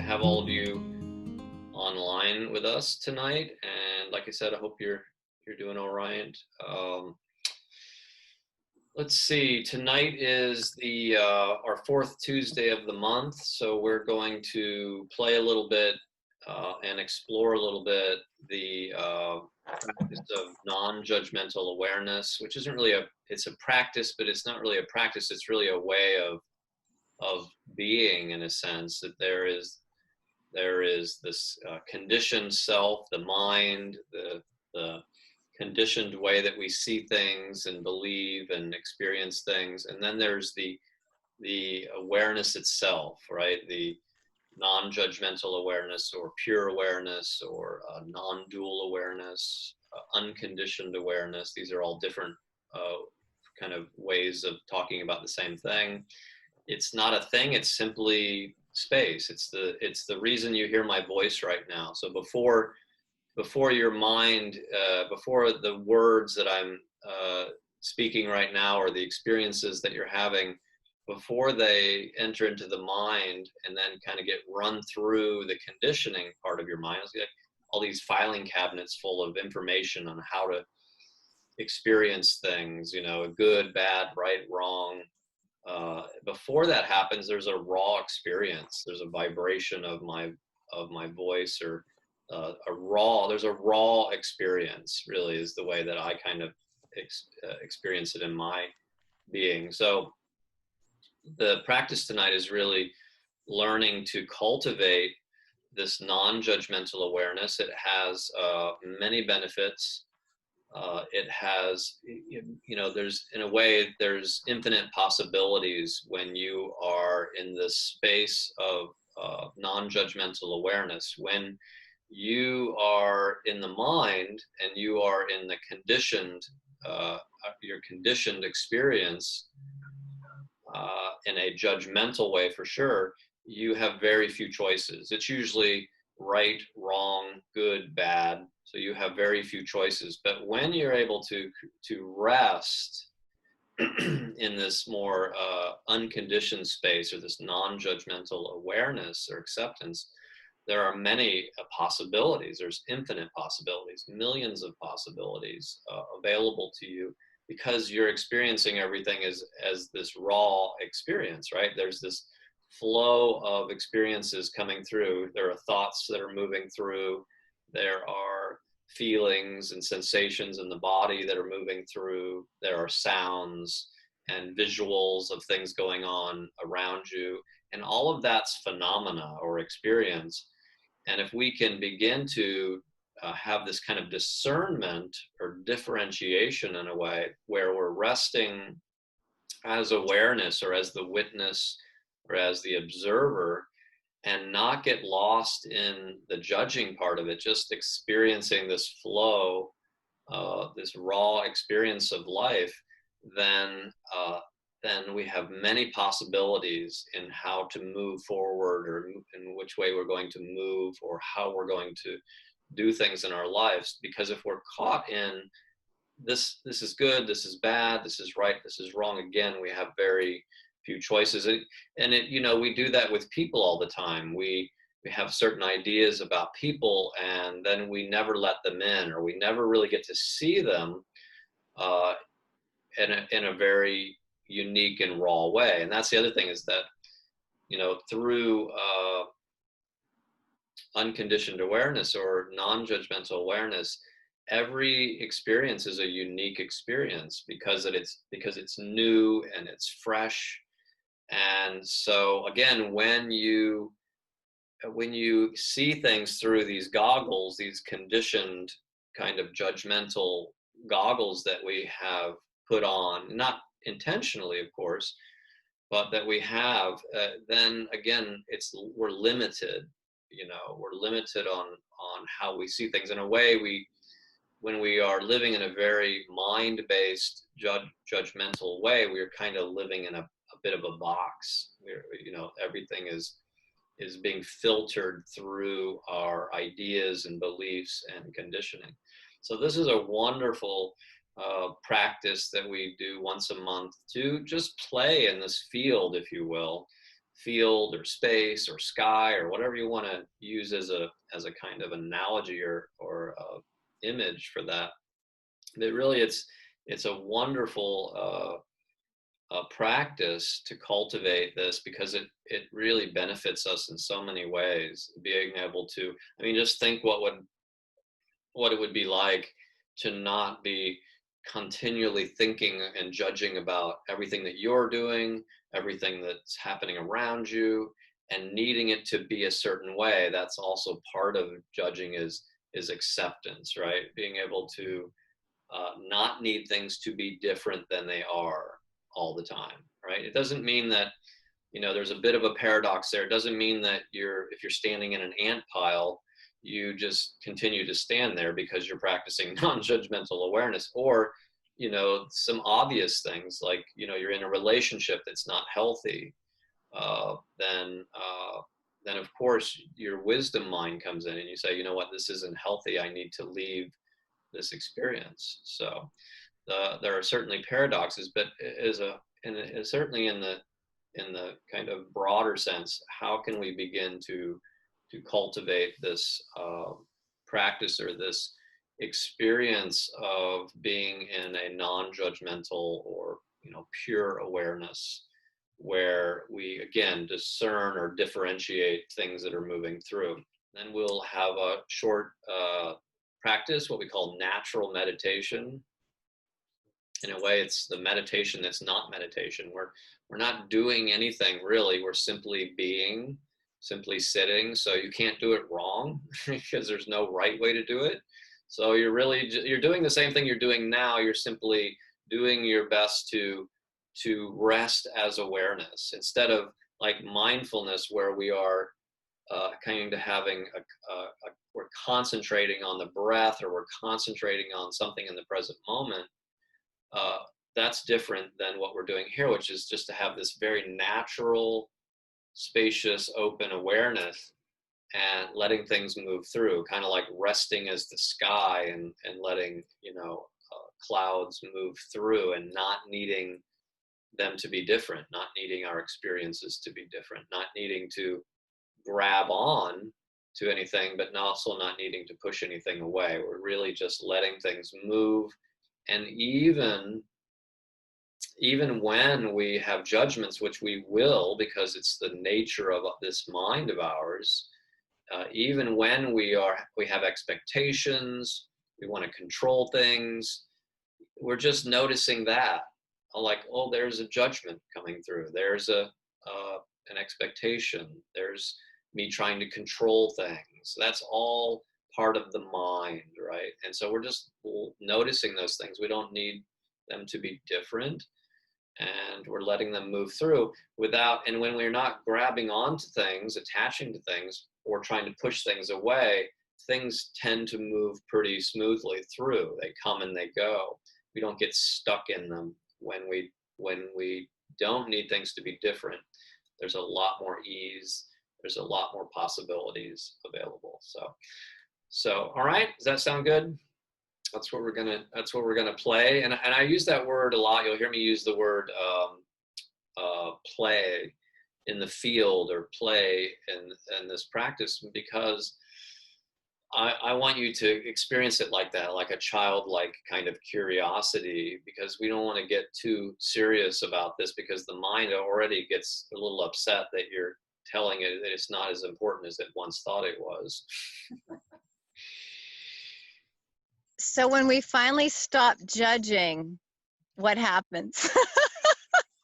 have all of you online with us tonight. And like I said, I hope you're doing all right. Let's see. Tonight is the our fourth Tuesday of the month, so we're going to play a little bit and explore a little bit the practice of non-judgmental awareness, which isn't really it's a practice, but it's not really a practice. It's really a way of being, in a sense, that there is this conditioned self, the mind, the conditioned way that we see things and believe and experience things, and then there's the awareness itself, right? The non-judgmental awareness, or pure awareness, or non-dual awareness, unconditioned awareness. These are all different kind of ways of talking about the same thing. It's not a thing, it's simply space. It's the reason you hear my voice right now. So before your mind, before the words that I'm speaking right now, or the experiences that you're having, before they enter into the mind and then kind of get run through the conditioning part of your mind, it's like all these filing cabinets full of information on how to experience things, good, bad, right, wrong. Before that happens, there's a raw experience. There's a vibration of my voice, or there's a raw experience, really, is the way that I kind of experience it in my being. So the practice tonight is really learning to cultivate this non-judgmental awareness. It has many benefits. It has, there's, in a way, there's infinite possibilities when you are in this space of non-judgmental awareness. When you are in the mind and you are in the your conditioned experience, in a judgmental way, for sure, you have very few choices. It's usually right, wrong, good, bad. So you have very few choices. But when you're able to rest in this more unconditioned space, or this non-judgmental awareness or acceptance, there are many possibilities. There's infinite possibilities, millions of possibilities available to you, because you're experiencing everything as this raw experience, right? There's this flow of experiences coming through. There are thoughts that are moving through. There are feelings and sensations in the body that are moving through. There are sounds and visuals of things going on around you. And all of that's phenomena or experience. And if we can begin to have this kind of discernment or differentiation, in a way, where we're resting as awareness, or as the witness, or as the observer, and not get lost in the judging part of it, just experiencing this flow, this raw experience of life, then we have many possibilities in how to move forward, or in which way we're going to move, or how we're going to do things in our lives. Because if we're caught in this is good, this is bad, this is right, this is wrong, again, we have very few choices. And we do that with people all the time. We have certain ideas about people, and then we never let them in, or we never really get to see them in a very unique and raw way. And that's the other thing, is that through unconditioned awareness, or non-judgmental awareness, every experience is a unique experience, because it's new and it's fresh. And so again, when you see things through these goggles, these conditioned kind of judgmental goggles that we have put on, not intentionally, of course, but that we have, then again, we're limited. We're limited on how we see things. In a way, when we are living in a very mind-based, judgmental way, we're kind of living in a bit of a box. Everything is being filtered through our ideas and beliefs and conditioning. So this is a wonderful practice that we do once a month, to just play in this field, if you will, field or space or sky or whatever you want to use as a kind of analogy or image for that. That really it's a wonderful practice to cultivate this, because it really benefits us in so many ways. Being able to, I mean, just think what it would be like to not be continually thinking and judging about everything that you're doing, everything that's happening around you, and needing it to be a certain way. That's also part of judging is acceptance, right? Being able to not need things to be different than they are all the time, right? It doesn't mean that, there's a bit of a paradox there. It doesn't mean that if you're standing in an ant pile, you just continue to stand there because you're practicing non-judgmental awareness. Or, some obvious things like, you're in a relationship that's not healthy, then of course your wisdom mind comes in and you say, you know what, this isn't healthy. I need to leave this experience. So there are certainly paradoxes, but certainly in the kind of broader sense, how can we begin to cultivate this practice or this experience of being in a non-judgmental or pure awareness, where we again discern or differentiate things that are moving through. Then we'll have a short practice, what we call natural meditation. In a way, it's the meditation that's not meditation. We're not doing anything really. We're simply being, simply sitting. So you can't do it wrong because there's no right way to do it. So you're doing the same thing you're doing now. You're simply doing your best to rest as awareness, instead of like mindfulness, where we are kind of having we're concentrating on the breath, or we're concentrating on something in the present moment. That's different than what we're doing here, which is just to have this very natural, spacious, open awareness and letting things move through, kind of like resting as the sky and letting, clouds move through, and not needing them to be different, not needing our experiences to be different, not needing to grab on to anything, but also not needing to push anything away. We're really just letting things move. And even when we have judgments, which we will, because it's the nature of this mind of ours, even when we have expectations, we want to control things, we're just noticing that, like, oh, there's a judgment coming through. There's an expectation. There's me trying to control things. That's all part of the mind, right? And so we're just noticing those things. We don't need them to be different, and we're letting them move through and when we're not grabbing onto things, attaching to things, or trying to push things away, things tend to move pretty smoothly through. They come and they go. We don't get stuck in them. When we don't need things to be different, there's a lot more ease. There's a lot more possibilities available. So all right, does that sound good? That's what we're gonna play. And I use that word a lot. You'll hear me use the word play in the field, or play in this practice, because I want you to experience it like that, like a childlike kind of curiosity, because we don't want to get too serious about this, because the mind already gets a little upset that you're telling it that it's not as important as it once thought it was. So when we finally stop judging, what happens?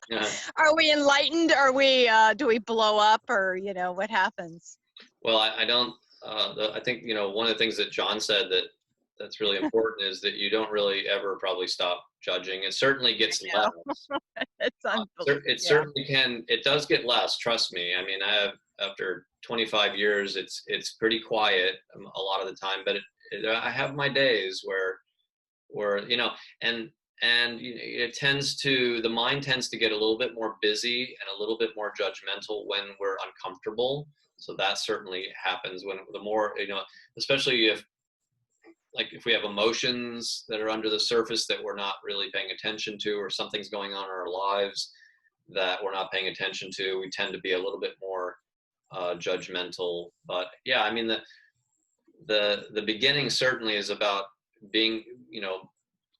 Yeah. Are we enlightened? Are we, do we blow up, or, what happens? Well, I don't, I think, one of the things that John said that's really important is that you don't really ever probably stop judging. It certainly gets less. It's unbelievable. It certainly can. It does get less. Trust me. I mean, after 25 years, it's pretty quiet a lot of the time, but I have my days where and the mind tends to get a little bit more busy and a little bit more judgmental when we're uncomfortable. So that certainly happens when the more, especially if we have emotions that are under the surface that we're not really paying attention to, or something's going on in our lives, that we're not paying attention to. We tend to be a little bit more judgmental. But yeah, I mean, the beginning certainly is about being,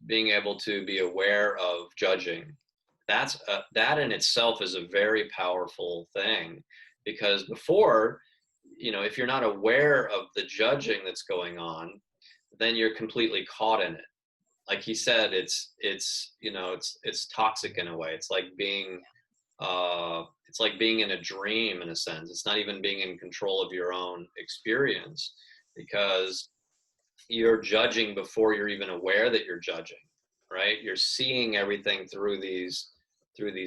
being able to be aware of judging. That in itself is a very powerful thing, because before, if you're not aware of the judging that's going on, then you're completely caught in it. Like he said, it's toxic in a way. It's like being in a dream in a sense. It's not even being in control of your own experience, because you're judging before you're even aware that you're judging, right? You're seeing everything through these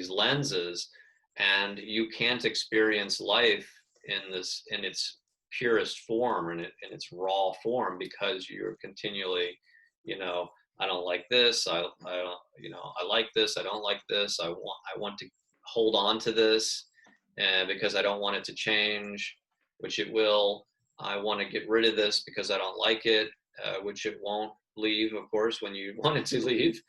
lenses, and you can't experience life in its purest form and in its raw form, because you're continually, I don't like this. I like this. I don't like this. I want to hold on to this, and because I don't want it to change, which it will. I want to get rid of this because I don't like it, which it won't leave, of course, when you want it to leave.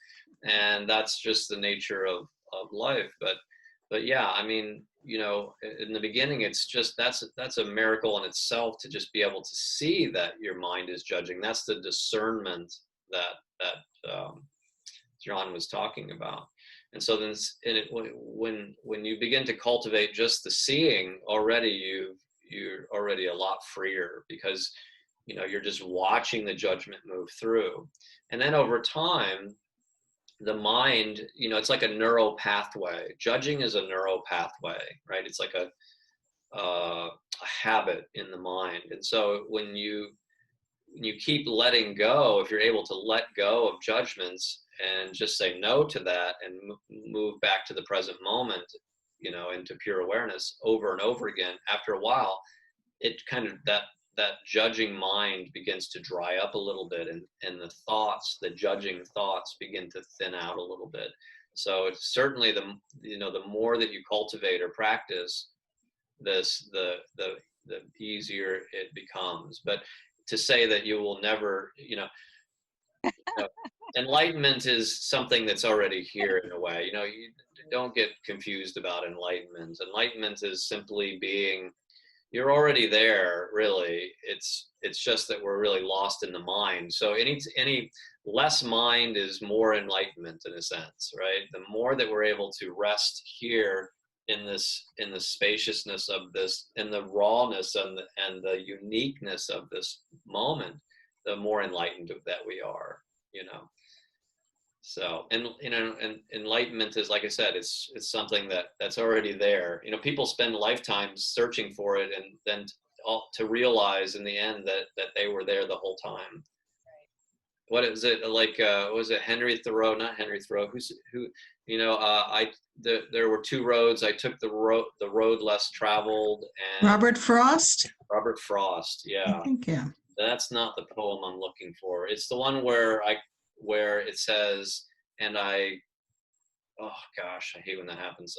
And that's just the nature of life. But yeah, I mean, in the beginning, it's just, that's a miracle in itself, to just be able to see that your mind is judging. That's the discernment that John was talking about. And so then when you begin to cultivate just the seeing, already you're already a lot freer, because you're just watching the judgment move through. And then over time, the mind, it's like a neural pathway. Judging is a neural pathway, right? It's like a habit in the mind. And so when you keep letting go, if you're able to let go of judgments and just say no to that, and move back to the present moment, into pure awareness over and over again, after a while, it kind of, that judging mind begins to dry up a little bit, and the judging thoughts begin to thin out a little bit. So it's certainly the more that you cultivate or practice this, the easier it becomes. But to say that you will never, enlightenment is something that's already here in a way. You don't get confused about enlightenment. Enlightenment is simply being, you're already there, really. It's just that we're really lost in the mind. So any less mind is more enlightenment, in a sense, right? The more that we're able to rest here in the spaciousness of this, in the rawness and the uniqueness of this moment, the more enlightened that we are, So, and enlightenment is, like I said, it's something that's already there. People spend lifetimes searching for it, and then to realize in the end that they were there the whole time. What is it like? Was it Henry Thoreau? Not Henry Thoreau. There were two roads. I took the road less traveled. And Robert Frost. Robert Frost. Yeah. I think, yeah. That's not the poem I'm looking for. It's the one where it says, oh gosh, I hate when that happens.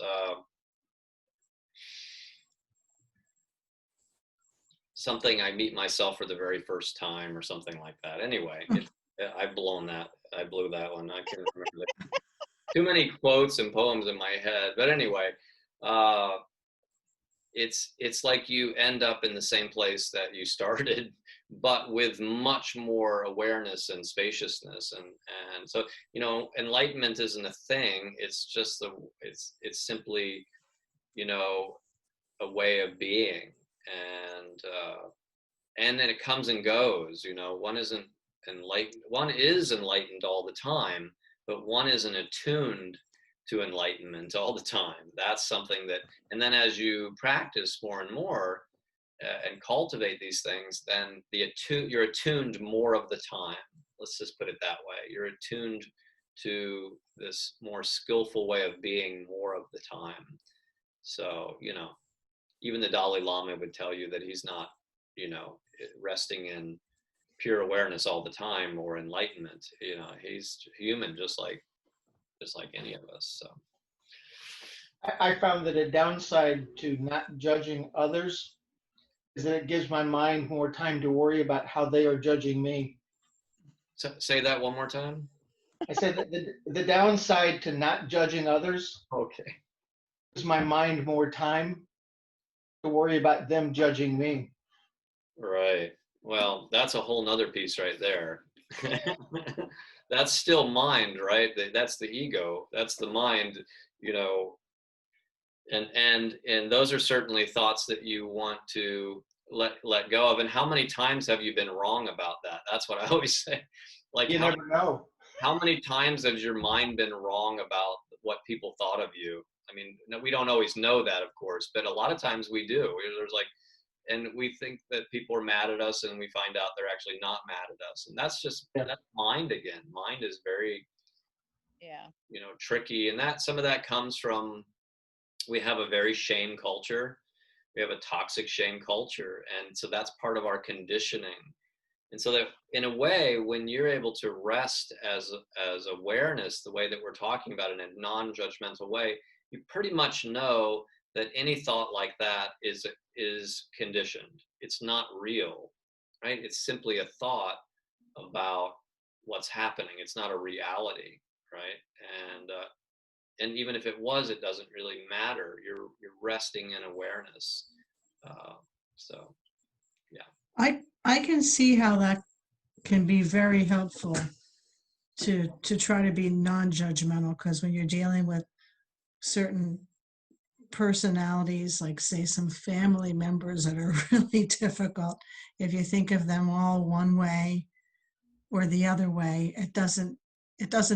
Something, I meet myself for the very first time, or something like that. Anyway, I blew that one. I can't remember. Too many quotes and poems in my head. But anyway, it's like you end up in the same place that you started, but with much more awareness and spaciousness. And so, enlightenment isn't a thing. It's just it's simply, a way of being. And then it comes and goes. One isn't enlightened. One is enlightened all the time, but one isn't attuned to enlightenment all the time. That's something that, and then as you practice more and more and cultivate these things, then you're attuned more of the time. Let's just put it that way. You're attuned to this more skillful way of being more of the time. So, even the Dalai Lama would tell you that he's not, resting in pure awareness all the time or enlightenment. He's human, just like any of us. So I found that a downside to not judging others is that it gives my mind more time to worry about how they are judging me. So, say that one more time. I said that the downside to not judging others Okay. gives my mind more time to worry about them judging me. Right. Well, that's a whole nother piece right there. That's still mind, right? That's the ego. That's the mind, you know, and those are certainly thoughts that you want to let go of. And how many times have you been wrong about that? That's what I always say. Like You never know. how many times has your mind been wrong about what people thought of you? I mean, no, we don't always know that, of course, but a lot of times we do. There's like, and we think that people are mad at us, and we find out they're actually not mad at us, and that's just Yeah. that's mind again. Mind is very, Yeah. tricky, and that some of that comes from, we have a very shame culture. We have a toxic shame culture, and so that's part of our conditioning. And so that in a way, when you're able to rest as awareness, the way that we're talking about in a non-judgmental way, you pretty much know that any thought like that is conditioned. It's not real, right? It's simply a thought about what's happening. It's not a reality, right? And even if it was, it doesn't really matter. You're resting in awareness. Uh, so yeah. I can see how that can be very helpful to try to be non-judgmental, because when you're dealing with certain personalities, like say some family members that are really difficult, if you think of them all one way or the other way, it doesn't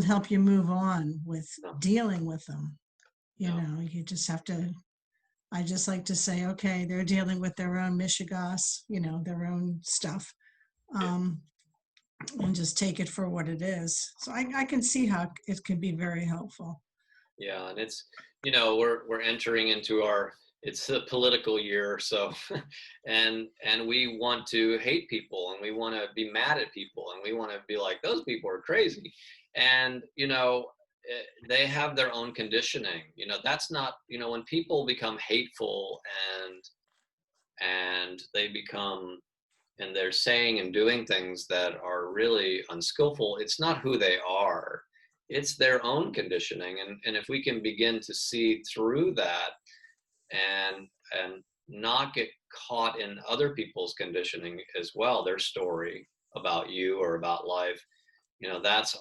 help you move on with No. dealing with them. No. You just have to, I just like to say, okay, they're dealing with their own mishigas, their own stuff. Um, and just take it for what it is. So I can see how it can be very helpful. Yeah, and it's, we're entering into it's a political year, so and we want to hate people, and we want to be mad at people, and we want to be like, those people are crazy. And they have their own conditioning. That's not, when people become hateful and they become, and they're saying and doing things that are really unskillful, it's not who they are. It's their own conditioning. And if we can begin to see through that and not get caught in other people's conditioning as well, their story about you or about life, that's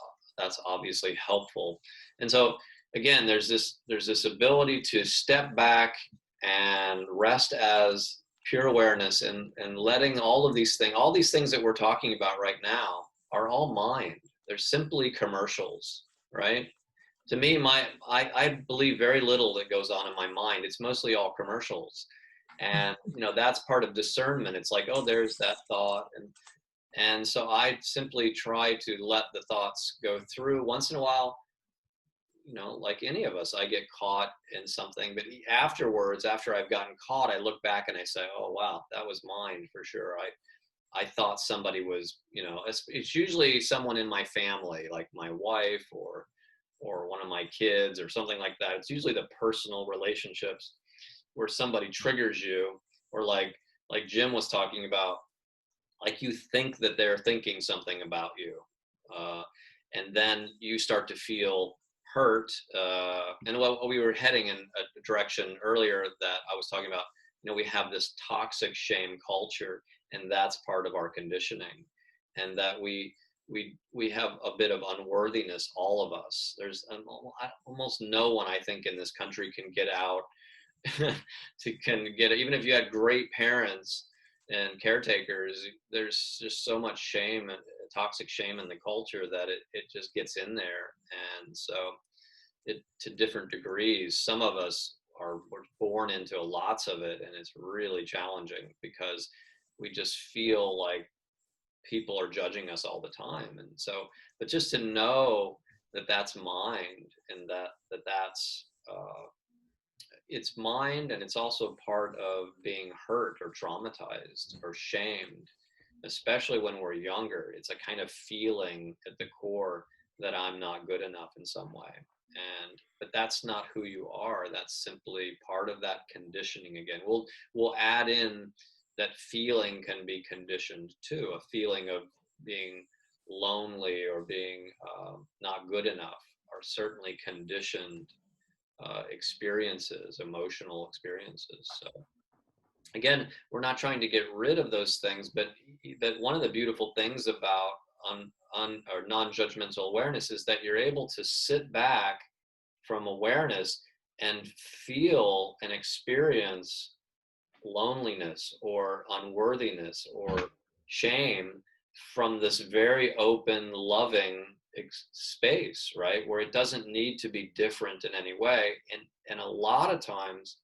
obviously helpful. And so again, there's this ability to step back and rest as pure awareness, and letting all these things that we're talking about right now are all mind. They're simply commercials, right? To me, I believe very little that goes on in my mind. It's mostly all commercials. And that's part of discernment. It's like, oh, there's that thought. And so I simply try to let the thoughts go through. Once in a while, like any of us, I get caught in something, but afterwards, after I've gotten caught, I look back and I say, oh, wow, that was mine for sure. I thought somebody was, it's usually someone in my family, like my wife or one of my kids or something like that. It's usually the personal relationships where somebody triggers you, or like Jim was talking about, like you think that they're thinking something about you. And then you start to feel hurt. And we were heading in a direction earlier that I was talking about, we have this toxic shame culture, and that's part of our conditioning. And that we have a bit of unworthiness, all of us. There's almost no one, I think, in this country can get out even if you had great parents and caretakers, there's just so much shame and toxic shame in the culture that it just gets in there. And so to different degrees, some of us we're born into lots of it, and it's really challenging because we just feel like people are judging us all the time. And so, but just to know that that's mind, and that's it's mind, and it's also part of being hurt or traumatized or shamed, especially when we're younger. It's a kind of feeling at the core that I'm not good enough in some way. But that's not who you are. That's simply part of that conditioning. Again, we'll add in that feeling can be conditioned too. A feeling of being lonely or being not good enough are certainly conditioned experiences, emotional experiences. So again, we're not trying to get rid of those things, but one of the beautiful things about or non-judgmental awareness is that you're able to sit back from awareness and feel and experience loneliness or unworthiness or shame from this very open, loving space, right? Where it doesn't need to be different in any way. And a lot of times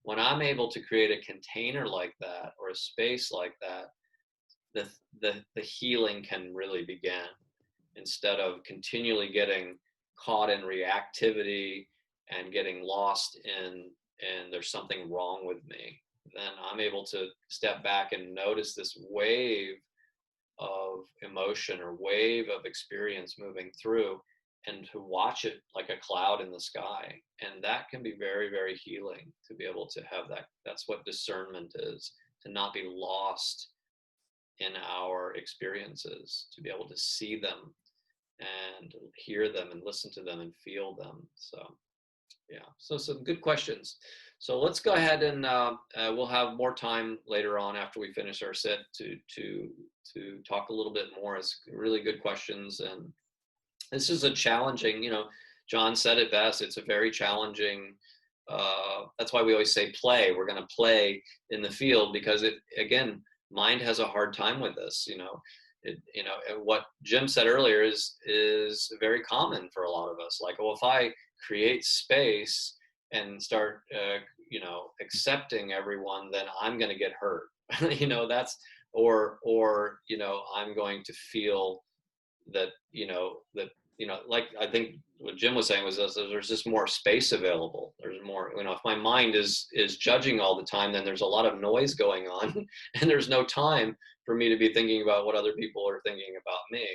when I'm able to create a container like that or a space like that, the healing can really begin, instead of continually getting caught in reactivity and getting lost in there's something wrong with me. Then I'm able to step back and notice this wave of emotion or wave of experience moving through, and to watch it like a cloud in the sky. And that can be very, very healing, to be able to have that. That's what discernment is, to not be lost in our experiences, to be able to see them and hear them and listen to them and feel them. So yeah, so some good questions. So let's go ahead and we'll have more time later on after we finish our set to talk a little bit more. It's really good questions, and this is a challenging, John said it best, it's a very challenging, that's why we always say play. We're going to play in the field, because again, mind has a hard time with this, what Jim said earlier is very common for a lot of us. Like, well, if I create space and start, accepting everyone, then I'm going to get hurt. That's, or, I'm going to feel that, like I think what Jim was saying was there's just more space available. There's more, if my mind is judging all the time, then there's a lot of noise going on and there's no time for me to be thinking about what other people are thinking about me.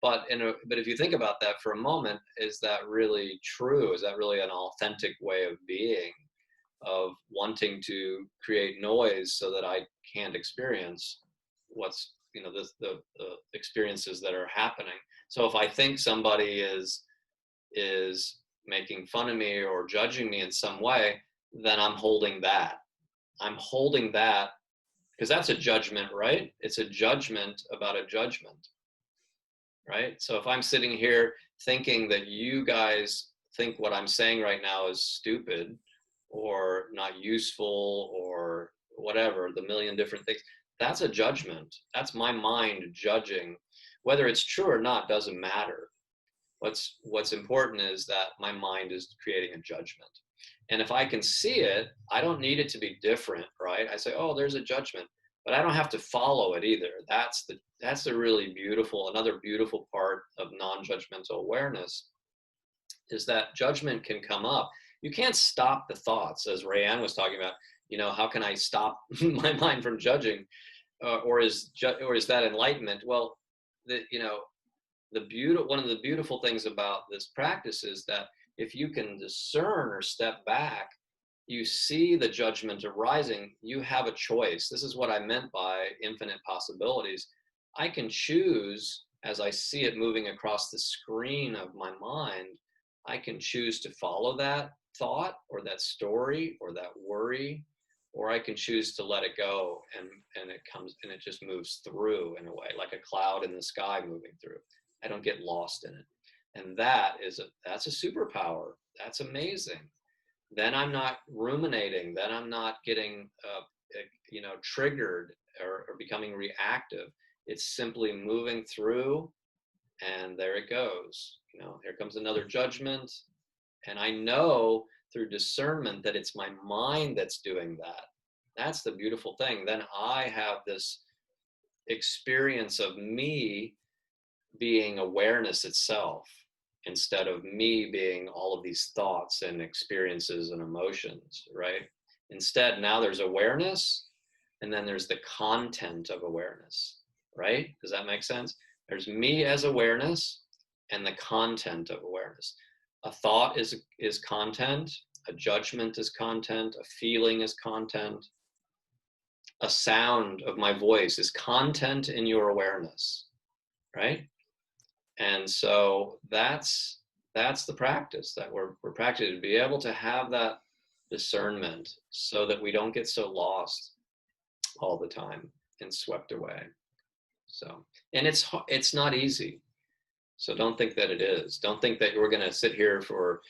But if you think about that for a moment, is that really true? Is that really an authentic way of being, of wanting to create noise so that I can't experience what's, the experiences that are happening? So if I think somebody is making fun of me or judging me in some way, then I'm holding that. I'm holding that because that's a judgment, right? It's a judgment about a judgment, right? So if I'm sitting here thinking that you guys think what I'm saying right now is stupid or not useful or whatever, the million different things, that's a judgment. That's my mind judging. Whether it's true or not doesn't matter. What's important is that my mind is creating a judgment. And if I can see it, I don't need it to be different, right? I say, oh, there's a judgment, but I don't have to follow it either. That's the really beautiful, another beautiful part of non-judgmental awareness, is that judgment can come up. You can't stop the thoughts, as Rayanne was talking about. How can I stop my mind from judging? Or is that enlightenment? Well, one of the beautiful things about this practice is that if you can discern or step back, you see the judgment arising, you have a choice. This is what I meant by infinite possibilities. I can choose, as I see it moving across the screen of my mind, I can choose to follow that thought or that story or that worry, or I can choose to let it go, and it comes and it just moves through in a way, like a cloud in the sky moving through. I don't get lost in it. And that's a superpower. That's amazing. Then I'm not ruminating. Then I'm not getting, triggered or becoming reactive. It's simply moving through, and there it goes. Here comes another judgment. And I know through discernment that it's my mind that's doing that. That's the beautiful thing. Then I have this experience of me being awareness itself, instead of me being all of these thoughts and experiences and emotions, right? Instead, now there's awareness, and then there's the content of awareness, right? Does that make sense? There's me as awareness and the content of awareness. A thought is content, a judgment is content, a feeling is content, a sound of my voice is content in your awareness, right? And so that's that's the practice that we're practicing, to be able to have that discernment so that we don't get so lost all the time and swept away. So, and it's not easy. So don't think that it is. Don't think that we're going to sit here for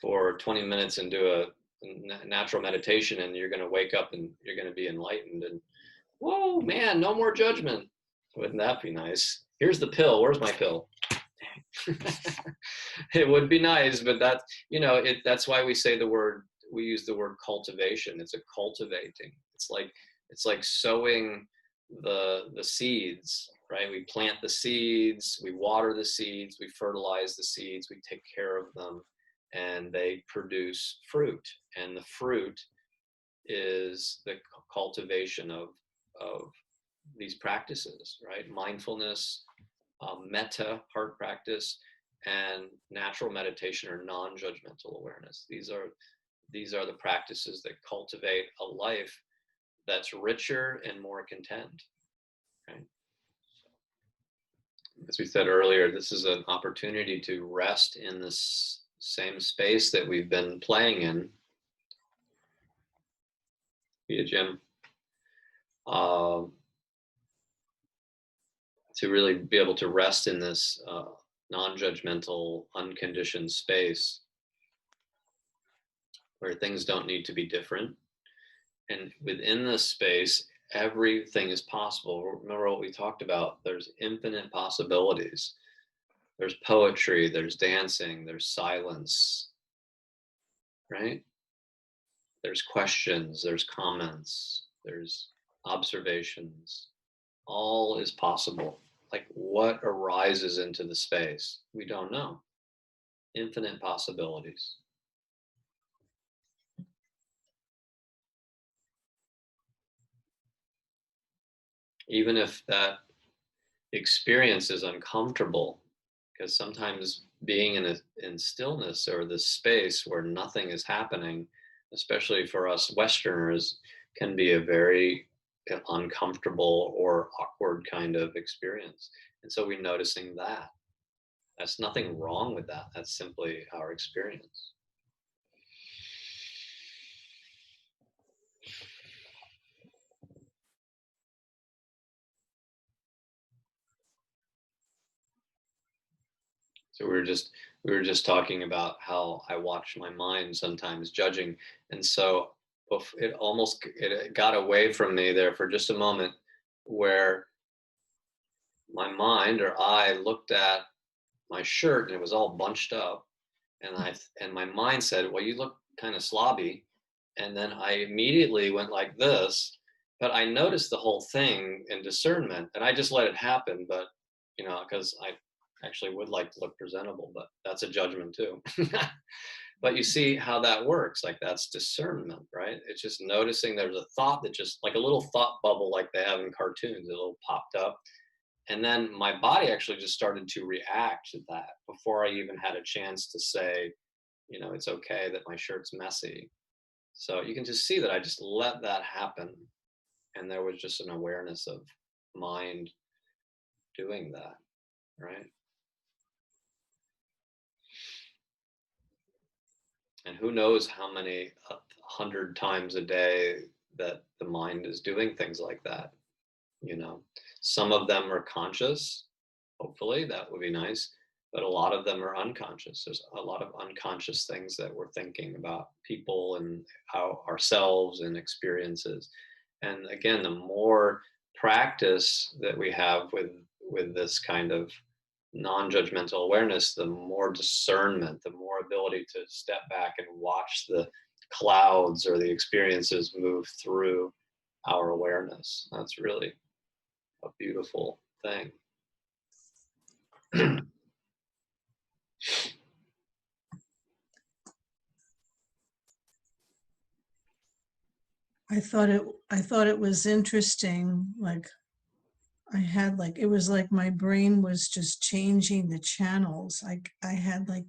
20 minutes and do a natural meditation and you're going to wake up and you're going to be enlightened and, whoa, man, no more judgment. Wouldn't that be nice? Here's the pill. Where's my pill? It would be nice, but that's, that's why we use the word cultivation. It's a cultivating. It's like sowing the seeds, right? We plant the seeds, we water the seeds, we fertilize the seeds, we take care of them, and they produce fruit. And the fruit is the cultivation of these practices, right? Mindfulness, metta, heart practice, and natural meditation or non-judgmental awareness. These are the practices that cultivate a life that's richer and more content, right? As we said earlier, this is an opportunity to rest in this same space that we've been playing in. Yeah, Jim. To really be able to rest in this non-judgmental, unconditioned space where things don't need to be different. And within this space, everything is possible. Remember what we talked about? There's infinite possibilities. There's poetry, there's dancing, there's silence, right? There's questions, there's comments, there's observations. All is possible. Like what arises into the space? We don't know. Infinite possibilities. Even if that experience is uncomfortable, because sometimes being in stillness or this space where nothing is happening, especially for us Westerners, can be a very uncomfortable or awkward kind of experience. And so we're noticing that. That's nothing wrong with that. That's simply our experience. So we were just talking about how I watch my mind sometimes judging. And so it got away from me there for just a moment where my mind or I looked at my shirt and it was all bunched up and my mind said, well, you look kind of slobby. And then I immediately went like this, but I noticed the whole thing in discernment and I just let it happen. But, because I actually would like to look presentable, but that's a judgment too. But you see how that works. Like that's discernment, right? It's just noticing there's a thought that just like a little thought bubble like they have in cartoons, a little popped up. And then my body actually just started to react to that before I even had a chance to say, it's okay that my shirt's messy. So you can just see that I just let that happen. And there was just an awareness of mind doing that, right? And who knows how many 100 times a day that the mind is doing things like that. Some of them are conscious. Hopefully that would be nice. But a lot of them are unconscious. There's a lot of unconscious things that we're thinking about people and ourselves and experiences. And again, the more practice that we have with this kind of non-judgmental awareness, the more discernment, the more ability to step back and watch the clouds or the experiences move through our awareness. That's really a beautiful thing. I thought it was interesting. Like it was like my brain was just changing the channels. I had like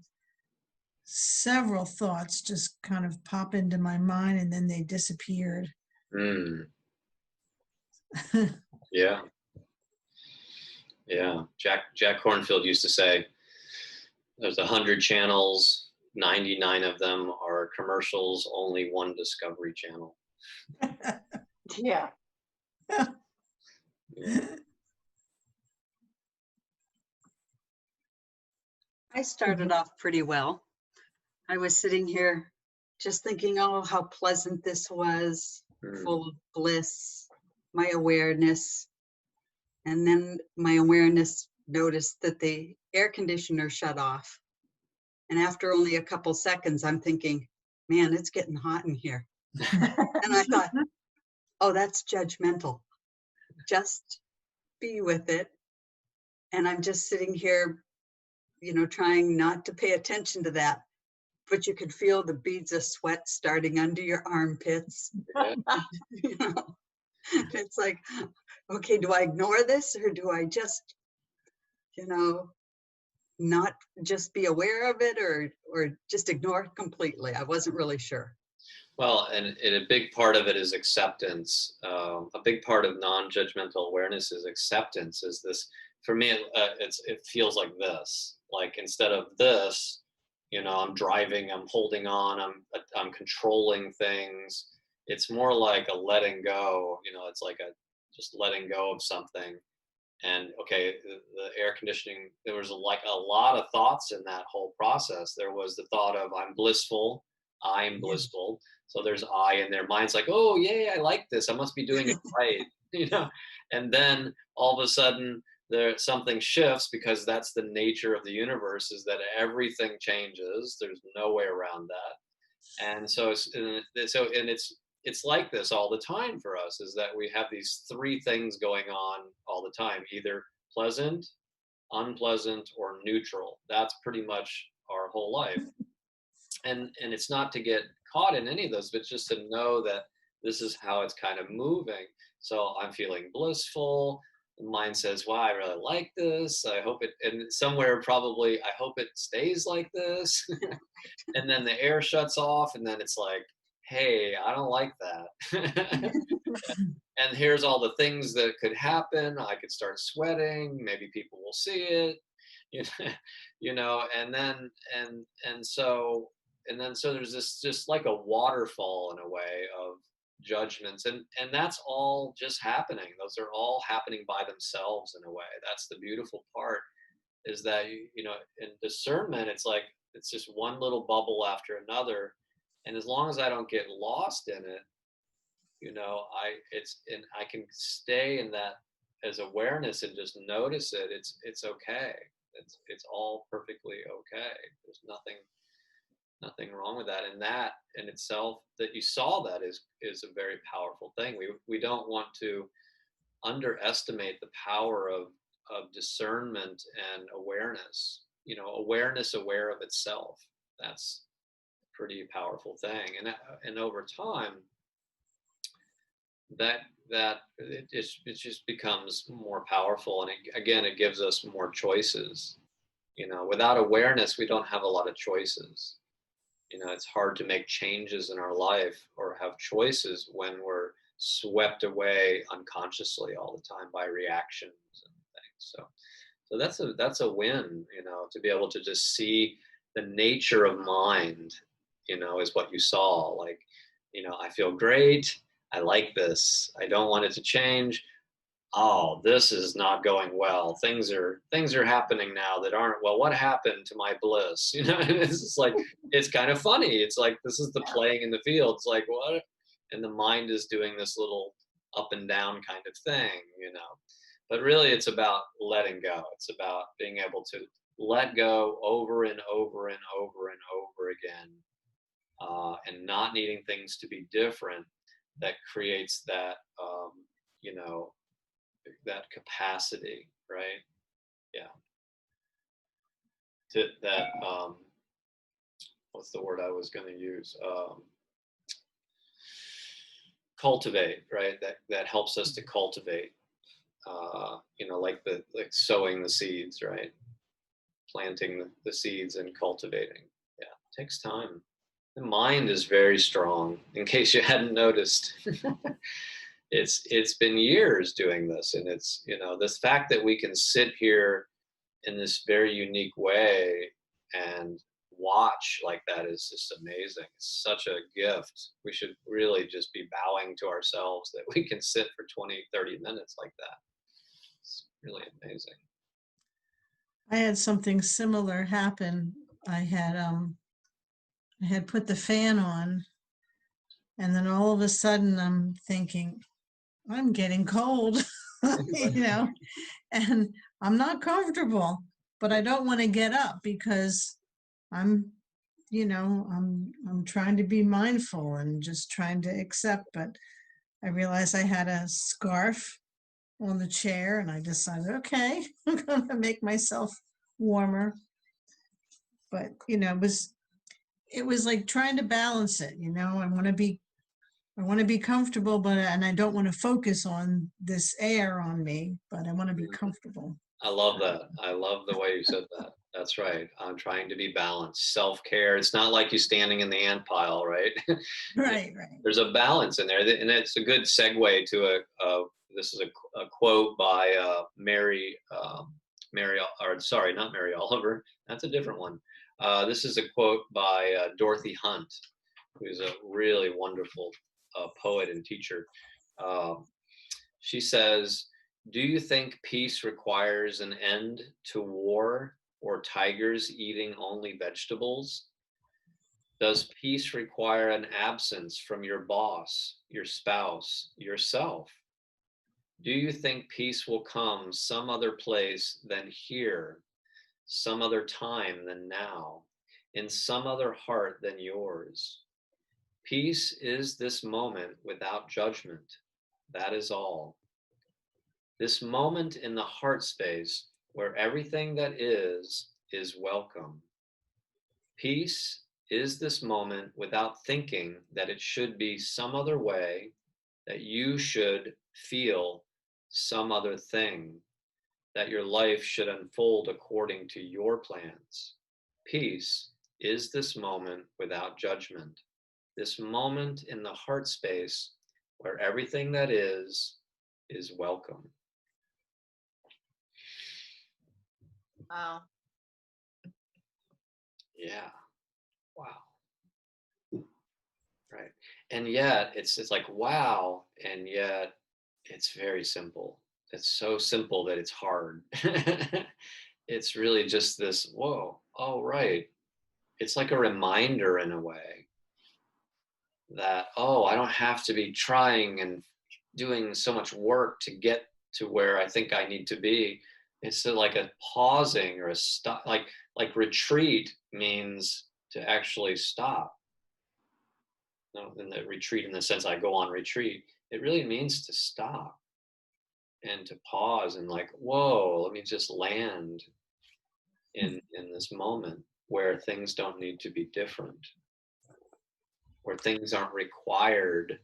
several thoughts just kind of pop into my mind and then they disappeared. Yeah. Jack Kornfield used to say, there's 100 channels, 99 of them are commercials, only one Discovery Channel. Yeah. Yeah. I started off pretty well. I was sitting here just thinking, oh, how pleasant this was, full of bliss, my awareness. And then my awareness noticed that the air conditioner shut off. And after only a couple seconds, I'm thinking, man, it's getting hot in here. And I thought, oh, that's judgmental. Just be with it. And I'm just sitting here, you know, trying not to pay attention to that. But you could feel the beads of sweat starting under your armpits. Yeah. You know, it's like, okay, do I ignore this, or do I just, you know, not just be aware of it, or just ignore it completely? I wasn't really sure. Well, and a big part of it is acceptance. A big part of non-judgmental awareness is acceptance. Is this, for me? It feels like this. Like, instead of this, you know, I'm driving, I'm holding on, I'm controlling things. It's more like a letting go. You know, it's like just letting go of something. And okay, the air conditioning, there was like a lot of thoughts in that whole process. There was the thought of I'm blissful. So there's I in their minds, like, oh yay, I like this, I must be doing it right. You know. And then all of a sudden something shifts, because that's the nature of the universe, is that everything changes. There's no way around that. And so it's like this all the time for us, is that we have these three things going on all the time, either pleasant, unpleasant, or neutral. That's pretty much our whole life. And it's not to get caught in any of those, but just to know that this is how it's kind of moving. So I'm feeling blissful. The mind says, wow, I really like this. I hope it, and somewhere probably, I hope it stays like this. And then the air shuts off, and then it's like, hey, I don't like that. And here's all the things that could happen. I could start sweating. Maybe people will see it, you know, and so there's this just like a waterfall in a way of judgments, and that's all just happening. Those are all happening by themselves in a way. That's the beautiful part, is that you know, in discernment, it's like it's just one little bubble after another, and as long as I don't get lost in it, you know, I can stay in that as awareness and just notice it. It's okay. It's all perfectly okay. There's nothing wrong with that. And that in itself, that you saw that is a very powerful thing. We don't want to underestimate the power of discernment and awareness. You know, awareness aware of itself. That's a pretty powerful thing. And over time, that it just becomes more powerful. And it gives us more choices. You know, without awareness, we don't have a lot of choices. You know, it's hard to make changes in our life or have choices when we're swept away unconsciously all the time by reactions and things. So that's a win, you know, to be able to just see the nature of mind, you know, is what you saw. Like, you know, I feel great. I like this. I don't want it to change. Oh, this is not going well. Things are happening now that aren't well. What happened to my bliss? You know, and it's just like, it's kind of funny. It's like, this is the playing in the field. It's like, what? And the mind is doing this little up and down kind of thing, you know. But really, it's about letting go. It's about being able to let go over and over and over and over again, and not needing things to be different. That creates that, you know, that capacity, right? Yeah. What's the word I was going to use? Cultivate, right? That helps us to cultivate. You know, like sowing the seeds, right? Planting the seeds and cultivating. Yeah, it takes time. The mind is very strong, in case you hadn't noticed. It's been years doing this, and it's, you know, this fact that we can sit here in this very unique way and watch like that is just amazing. It's such a gift. We should really just be bowing to ourselves that we can sit for 20, 30 minutes like that. It's really amazing. I had something similar happen. I had put the fan on, and then all of a sudden I'm thinking, I'm getting cold, and I'm not comfortable, but I don't want to get up because I'm trying to be mindful and just trying to accept, but I realized I had a scarf on the chair, and I decided, okay, I'm going to make myself warmer. But, it was like trying to balance it. I want to be comfortable, and I don't want to focus on this air on me, but I want to be comfortable. I love that. I love the way you said that. That's right. I'm trying to be balanced. Self-care. It's not like you standing in the ant pile, right? Right. There's a balance in there, and it's a good segue to this is a quote by not Mary Oliver. That's a different one. This is a quote by Dorothy Hunt, who's a really wonderful poet and teacher. She says, "Do you think peace requires an end to war or tigers eating only vegetables? Does peace require an absence from your boss, your spouse, yourself? Do you think peace will come some other place than here, some other time than now, in some other heart than yours? Peace is this moment without judgment. That is all. This moment in the heart space where everything that is welcome. Peace is this moment without thinking that it should be some other way, that you should feel some other thing, that your life should unfold according to your plans. Peace is this moment without judgment. This moment in the heart space where everything that is welcome." Wow. Yeah. Wow. Right. And yet it's like, wow. And yet it's very simple. It's so simple that it's hard. It's really just this, whoa, oh, right. It's like a reminder in a way that, oh, I don't have to be trying and doing so much work to get to where I think I need to be. It's like a pausing or a stop, like retreat means to actually stop. In the retreat, in the sense I go on retreat, it really means to stop and to pause and like, whoa, let me just land in this moment where things don't need to be different, where things aren't required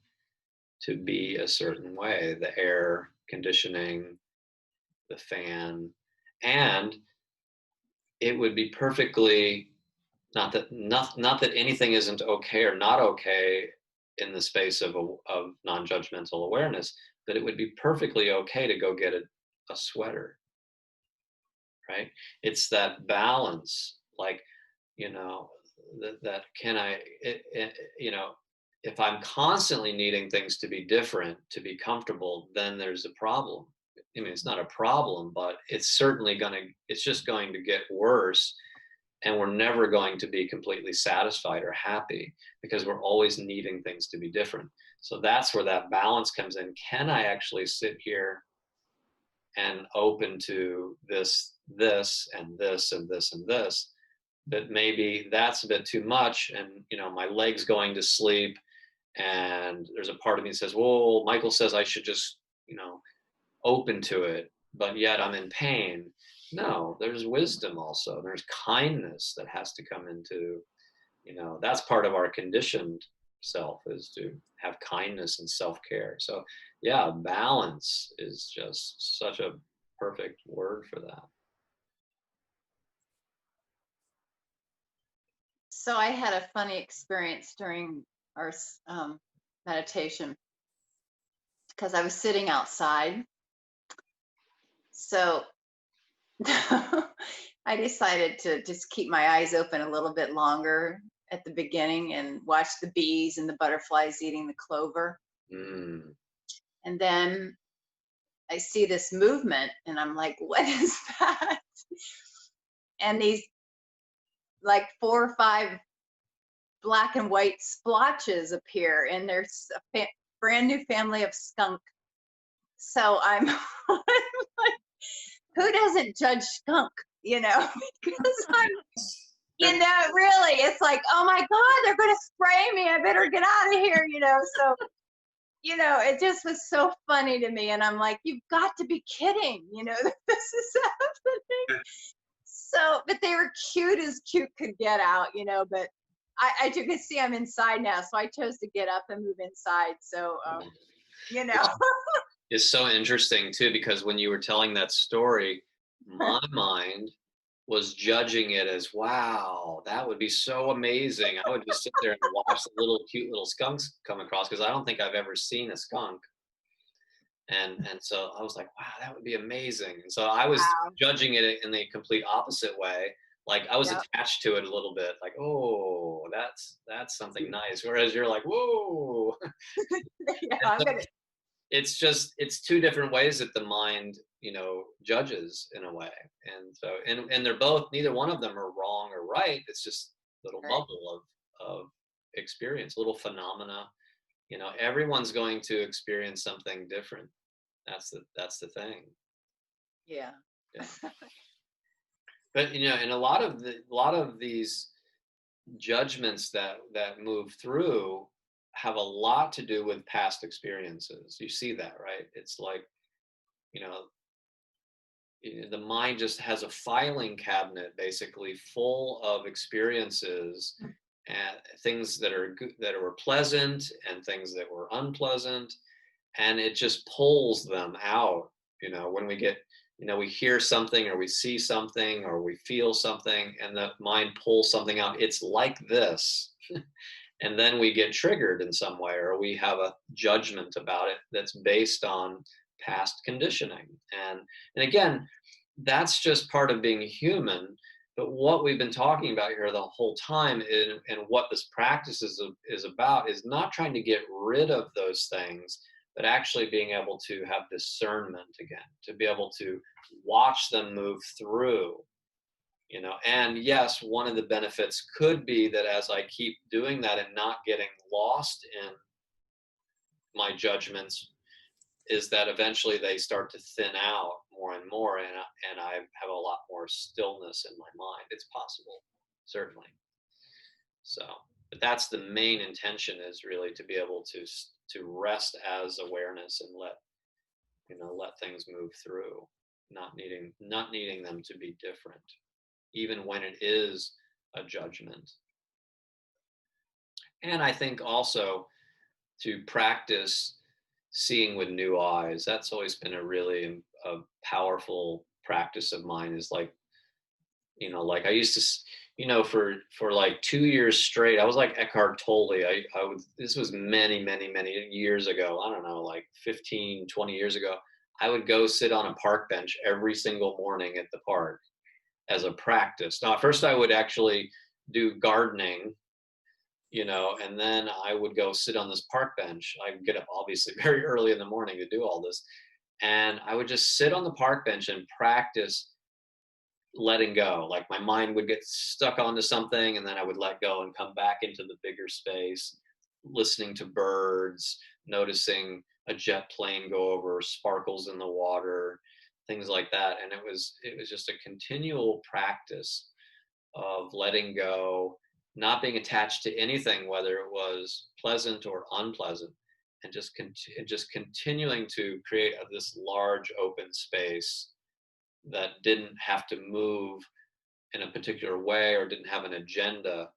to be a certain way, the air conditioning, the fan. And it would be perfectly, not that anything isn't okay or not okay in the space of non-judgmental awareness, but it would be perfectly okay to go get a sweater, right? It's that balance, like, that can I, if I'm constantly needing things to be different, to be comfortable, then there's a problem. I mean, it's not a problem, but it's certainly it's just going to get worse. And we're never going to be completely satisfied or happy because we're always needing things to be different. So that's where that balance comes in. Can I actually sit here and open to this, and this, and this, and this? But maybe that's a bit too much. And, my leg's going to sleep. And there's a part of me that says, well, Michael says I should just, open to it, but yet I'm in pain. No, there's wisdom also. There's kindness that has to come into, that's part of our conditioned self, is to have kindness and self-care. So yeah, balance is just such a perfect word for that. So I had a funny experience during our meditation because I was sitting outside. So I I decided to just keep my eyes open a little bit longer at the beginning and watch the bees and the butterflies eating the clover. Mm. And then I see this movement and I'm like, what is that? And these like 4 or 5 black and white splotches appear, and there's a brand new family of skunk. So I'm like, who doesn't judge skunk, because I'm, really, it's like, oh my God, they're going to spray me. I better get out of here, So, it just was so funny to me. And I'm like, you've got to be kidding, that this is happening. So, but they were cute as cute could get out, but as you can see, I'm inside now. So I chose to get up and move inside. So, It's so interesting too, because when you were telling that story, my mind was judging it as, wow, that would be so amazing. I would just sit there and watch the cute little skunks come across, because I don't think I've ever seen a skunk. And so I was like, wow, that would be amazing. And so I was judging it in the complete opposite way. Like I was attached to it a little bit, like, oh, that's something nice. Whereas you're like, whoa. It's 2 different ways that the mind, judges in a way. And so, and they're both, neither one of them are wrong or right. It's just a little bubble of experience, little phenomena. Everyone's going to experience something different. That's the thing. Yeah. But and a lot of these judgments that move through have a lot to do with past experiences. You see that, right? It's like, the mind just has a filing cabinet basically full of experiences and things that were pleasant and things that were unpleasant, and it just pulls them out. When we get, we hear something or we see something or we feel something, and the mind pulls something out. It's like this. And then we get triggered in some way, or we have a judgment about it that's based on past conditioning. And again, that's just part of being human. But what we've been talking about here the whole time, and what this practice is about, is not trying to get rid of those things, but actually being able to have discernment again, to be able to watch them move through. And yes, one of the benefits could be that as I keep doing that and not getting lost in my judgments, is that eventually they start to thin out more and more, and I have a lot more stillness in my mind. It's possible, certainly. So, but that's the main intention, is really to be able to rest as awareness and let things move through, not needing them to be different, even when it is a judgment. And I think also to practice seeing with new eyes. That's always been a powerful practice of mine, is like, like I used to, for like 2 years straight, I was like Eckhart Tolle. This was many, many, many years ago. I don't know, like 15, 20 years ago. I would go sit on a park bench every single morning at the park as a practice. Now, at first I would actually do gardening, and then I would go sit on this park bench. I'd get up obviously very early in the morning to do all this. And I would just sit on the park bench and practice letting go. Like my mind would get stuck onto something, and then I would let go and come back into the bigger space, listening to birds, noticing a jet plane go over, sparkles in the water, things like that. And it was just a continual practice of letting go, not being attached to anything, whether it was pleasant or unpleasant, and just continuing to create this large open space that didn't have to move in a particular way or didn't have an agenda.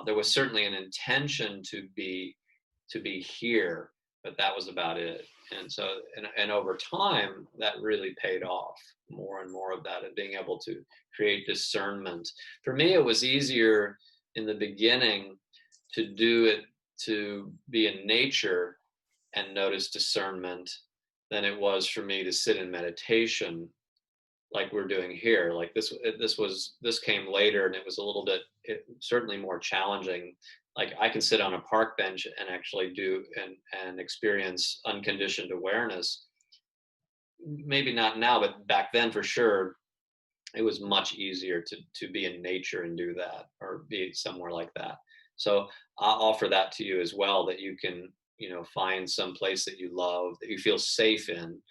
There was certainly an intention to be here, but that was about it. And so, and over time, that really paid off, more and more of that, and being able to create discernment. For me, it was easier in the beginning to do it, to be in nature and notice discernment, than it was for me to sit in meditation like we're doing here. Like this came later, and it was a little bit, certainly more challenging. Like I can sit on a park bench and actually do and experience unconditioned awareness. Maybe not now, but back then for sure, it was much easier to be in nature and do that, or be somewhere like that. So I'll offer that to you as well, that you can, find some place that you love, that you feel safe in,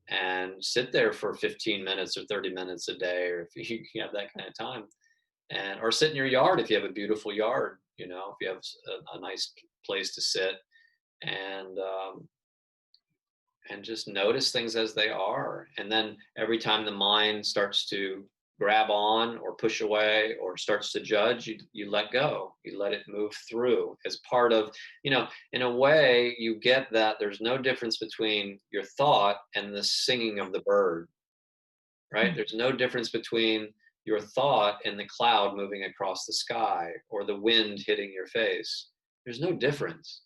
and sit there for 15 minutes or 30 minutes a day, or if you have that kind of time, or sit in your yard if you have a beautiful yard, if you have a nice place to sit, and just notice things as they are. And then every time the mind starts to grab on or push away or starts to judge, you let go, you let it move through as part of, in a way you get that there's no difference between your thought and the singing of the bird, right? There's no difference between your thought and the cloud moving across the sky or the wind hitting your face. There's no difference.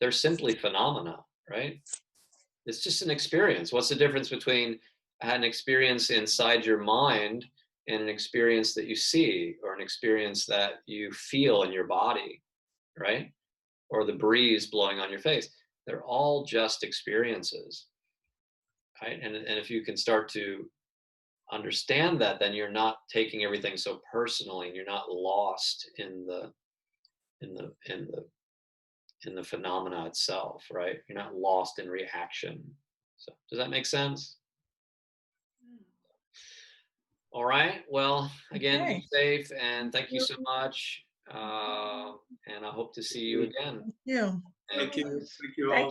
They're simply phenomena, right? It's just an experience. What's the difference between an experience inside your mind and an experience that you see, or an experience that you feel in your body, right? Or the breeze blowing on your face? They're all just experiences, right? And if you can start to understand that, then you're not taking everything so personally, and you're not lost in the phenomena itself, right? You're not lost in reaction. So does that make sense? All right. Well, again, Okay. be safe, and thank you so much. And I hope to see you again. Thank you. Thank you. Thank you all.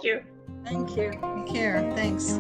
Thank you. Take care. Thanks.